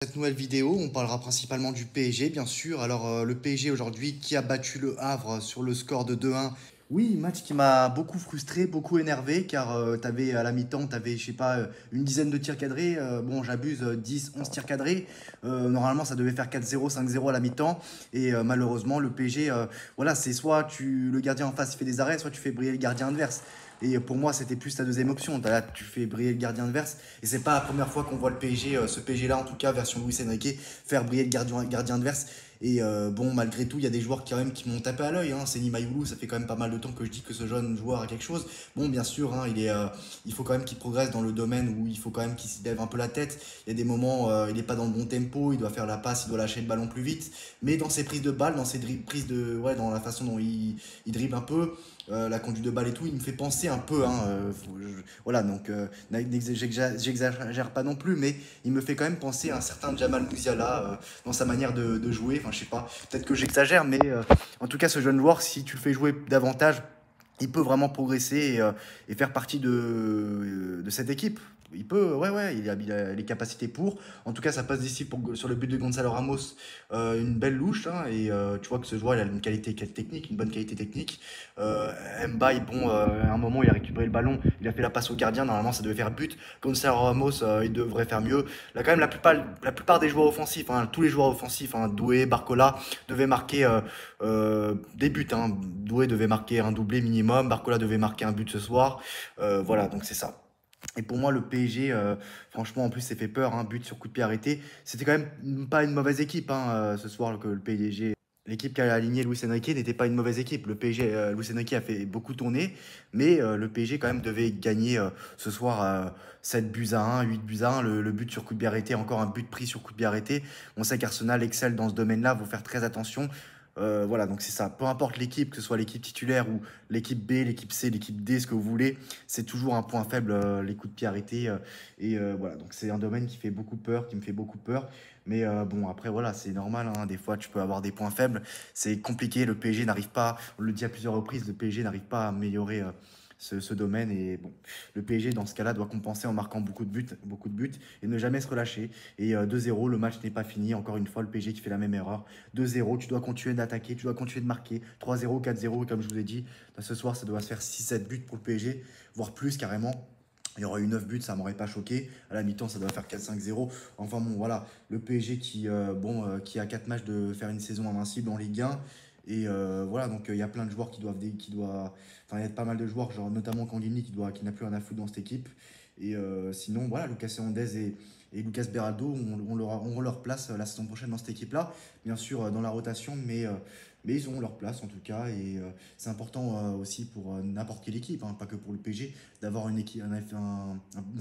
Cette nouvelle vidéo, on parlera principalement du PSG, bien sûr. Alors, le PSG aujourd'hui qui a battu le Havre sur le score de 2-1. Oui, match qui m'a beaucoup frustré, beaucoup énervé, car tu avais à la mi-temps, tu avais, je sais pas, une dizaine de tirs cadrés. Bon, j'abuse, 10, 11 tirs cadrés. Normalement, ça devait faire 4-0, 5-0 à la mi-temps. Et malheureusement, le PSG, voilà, c'est soit le gardien en face fait des arrêts, soit tu fais briller le gardien adverse. Et pour moi, c'était plus ta deuxième option. Là, tu fais briller le gardien adverse. Et c'est pas la première fois qu'on voit le PSG, ce PSG-là, en tout cas, version Luis Enrique, faire briller le gardien adverse. Et bon, malgré tout, il y a des joueurs quand même qui m'ont tapé à l'œil. Hein. Seny Mayoulou, ça fait quand même pas mal de temps que je dis que ce jeune joueur a quelque chose. Bon, bien sûr, hein, il faut quand même qu'il progresse dans le domaine où il faut quand même qu'il se lève un peu la tête. Il y a des moments, il n'est pas dans le bon tempo, il doit faire la passe, il doit lâcher le ballon plus vite. Mais dans ses prises de balles, dans ses prises de, ouais, dans la façon dont il dribble un peu, la conduite de balle et tout, il me fait penser un peu. Hein, voilà, donc j'exagère pas non plus, mais il me fait quand même penser à un certain Jamal Musiala dans sa manière de jouer. Enfin, je sais pas, peut-être que j'exagère, mais en tout cas, ce jeune joueur, si tu le fais jouer davantage, il peut vraiment progresser et faire partie de cette équipe. Il peut, ouais, il a les capacités pour. En tout cas, ça passe d'ici sur le but de Gonzalo Ramos, une belle louche. Hein, et tu vois que ce joueur, il a une qualité technique, une bonne qualité technique. Mbaye, bon, à un moment, il a récupéré le ballon, il a fait la passe au gardien. Normalement, ça devait faire but. Gonzalo Ramos, il devrait faire mieux. Là, quand même, la plupart des joueurs offensifs, hein, tous les joueurs offensifs, hein, Doué, Barcola, devaient marquer des buts. Hein. Doué devait marquer un doublé minimum. Barcola devait marquer un but ce soir. Voilà, donc c'est ça. Et pour moi, le PSG, franchement, en plus, c'est fait peur. Hein, but sur coup de pied arrêté. C'était quand même pas une mauvaise équipe hein, ce soir que le PSG. L'équipe qui a aligné Luis Enrique n'était pas une mauvaise équipe. Le PSG, Luis Enrique a fait beaucoup tourner, mais le PSG quand même devait gagner ce soir 7 buts à 1, 8 buts à 1. Le but sur coup de pied arrêté, encore un but pris sur coup de pied arrêté. On sait qu'Arsenal excelle dans ce domaine-là, il faut faire très attention. Voilà, donc c'est ça. Peu importe l'équipe, que ce soit l'équipe titulaire ou l'équipe B, l'équipe C, l'équipe D, ce que vous voulez, c'est toujours un point faible, les coups de pied arrêtés. Voilà, donc c'est un domaine qui fait beaucoup peur, qui me fait beaucoup peur. Mais bon, après, voilà, c'est normal. Hein, des fois, tu peux avoir des points faibles. C'est compliqué. Le PSG n'arrive pas, on le dit à plusieurs reprises, le PSG n'arrive pas à améliorer ce domaine. Et bon, le PSG, dans ce cas-là, doit compenser en marquant beaucoup de buts et ne jamais se relâcher. Et 2-0, le match n'est pas fini. Encore une fois, le PSG qui fait la même erreur. 2-0, tu dois continuer d'attaquer, tu dois continuer de marquer. 3-0, 4-0, et comme je vous ai dit, ce soir, ça doit se faire 6-7 buts pour le PSG, voire plus carrément. Il y aurait eu 9 buts, ça m'aurait pas choqué. À la mi-temps, ça doit faire 4-5-0. Enfin bon, voilà. Le PSG qui a 4 matchs de faire une saison invincible en Ligue 1. Et voilà, donc il y a plein de joueurs enfin, il y a pas mal de joueurs, genre notamment Kangini qui n'a plus rien à foutre dans cette équipe. Et sinon, voilà, Lucas Hernandez et Lucas Beraldo auront leur place la saison prochaine dans cette équipe-là. Bien sûr, dans la rotation, mais ils auront leur place en tout cas. Et c'est important aussi pour n'importe quelle équipe, hein, pas que pour le PSG, d'avoir une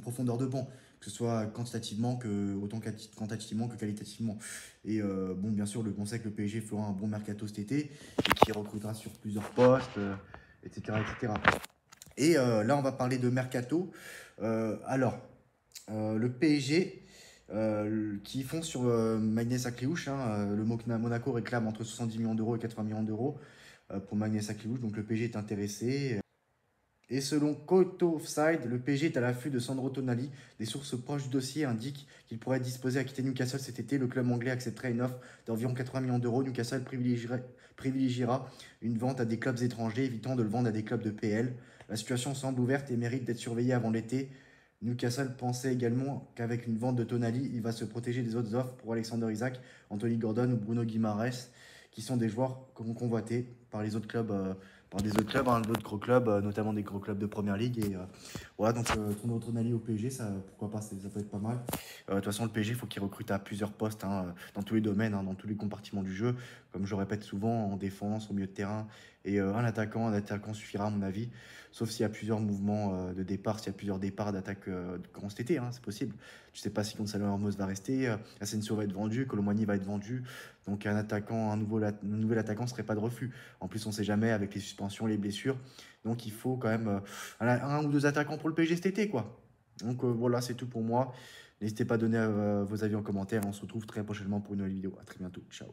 profondeur de banc, que ce soit autant quantitativement que qualitativement. Et bon, bien sûr, on sait que le PSG fera un bon mercato cet été et qui recrutera sur plusieurs postes, etc., etc. Et là, on va parler de mercato. Alors, le PSG qui font sur Magnès Akliouche. Hein, Monaco réclame entre 70 millions d'euros et 80 millions d'euros pour Magnès Akliouche. Donc le PSG est intéressé. Et selon Koto Offside, le PSG est à l'affût de Sandro Tonali. Des sources proches du dossier indiquent qu'il pourrait être disposé à quitter Newcastle cet été. Le club anglais accepterait une offre d'environ 80 millions d'euros. Newcastle privilégiera une vente à des clubs étrangers, évitant de le vendre à des clubs de PL. La situation semble ouverte et mérite d'être surveillée avant l'été. Newcastle pensait également qu'avec une vente de Tonali, il va se protéger des autres offres pour Alexander Isaac, Anthony Gordon ou Bruno Guimaraes, qui sont des joueurs convoités par les autres clubs, hein, d'autres gros clubs, notamment des gros clubs de première ligue. Et voilà, donc Tonali au PSG, ça, pourquoi pas, ça peut être pas mal. De toute façon, le PSG, il faut qu'il recrute à plusieurs postes, hein, dans tous les domaines, hein, dans tous les compartiments du jeu. Comme je le répète souvent, en défense, au milieu de terrain. Et un attaquant suffira à mon avis. Sauf s'il y a plusieurs mouvements de départ, s'il y a plusieurs départs d'attaque courant cet été, hein, c'est possible. Je ne sais pas si Gonzalo Ramos va rester, Asensio va être vendu, Colomani va être vendu. Donc un nouvel attaquant ne serait pas de refus. En plus, on ne sait jamais avec les suspensions, les blessures. Donc il faut quand même un ou deux attaquants pour le PSG cet été, quoi. Donc voilà, c'est tout pour moi. N'hésitez pas à donner vos avis en commentaire. On se retrouve très prochainement pour une nouvelle vidéo. À très bientôt. Ciao.